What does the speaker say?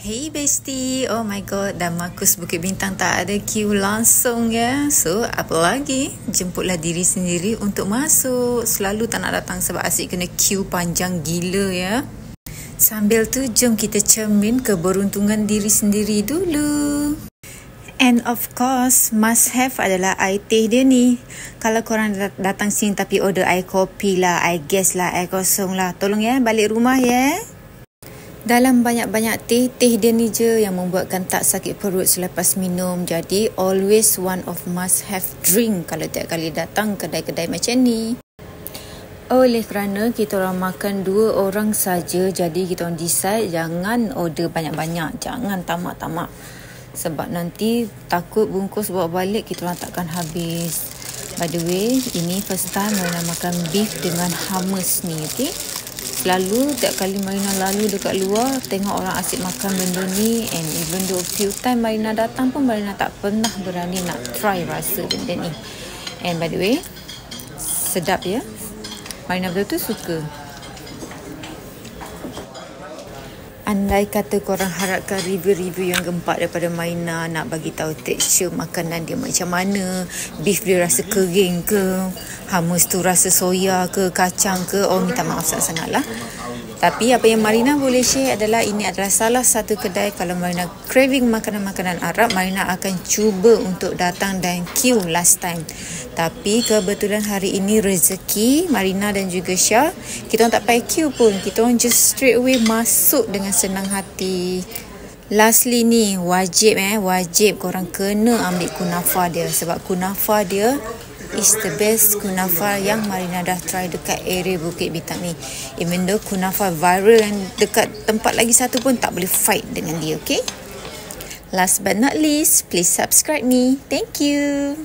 Hey bestie, oh my god, dah Markus Bukit Bintang tak ada queue langsung ya. So, apa lagi? Jemputlah diri sendiri untuk masuk. Selalu tak nak datang sebab asyik kena queue panjang gila ya. Sambil tu, jom kita cermin keberuntungan diri sendiri dulu. And of course, must have adalah air teh dia ni. Kalau korang datang sini tapi order air kopi lah, air gas lah, air kosong lah, tolong ya balik rumah ya. Dalam banyak-banyak teh dia ni je yang membuatkan tak sakit perut selepas minum. Jadi always one of must have drink kalau tiap kali datang kedai-kedai macam ni. Oleh kerana kita orang makan 2 orang saja, jadi kita orang decide jangan order banyak-banyak. Jangan tamak-tamak. Sebab nanti takut bungkus bawa balik kita orang takkan habis. By the way, ini first time Marina makan beef dengan hummus ni, okay? Selalu tiap kali Marina lalu dekat luar tengok orang asyik makan benda ni, and even though few time Marina datang pun Marina tak pernah berani nak try rasa benda ni. And by the way, sedap ya. Marina betul-betul suka. Andai kata korang harapkan review-review yang gempak daripada Marina, nak bagi tahu tekstur makanan dia macam mana, beef dia rasa kering ke, hummus tu rasa soya ke, kacang ke, oh minta maaf sangat-sangat lah. Tapi apa yang Marina boleh share adalah ini adalah salah satu kedai kalau Marina craving makanan-makanan Arab, Marina akan cuba untuk datang dan queue last time. Tapi kebetulan hari ini rezeki Marina dan juga Syah, kita orang tak payah queue pun, kita orang just straight away masuk dengan senang hati. Lastly ni, wajib korang kena ambil kunafa dia, sebab kunafa dia is the best kunafa yang Marina dah try dekat area Bukit Bintang ni. Even though kunafa viral yang dekat tempat lagi satu pun tak boleh fight dengan dia, okay? Last but not least, please subscribe me. Thank you.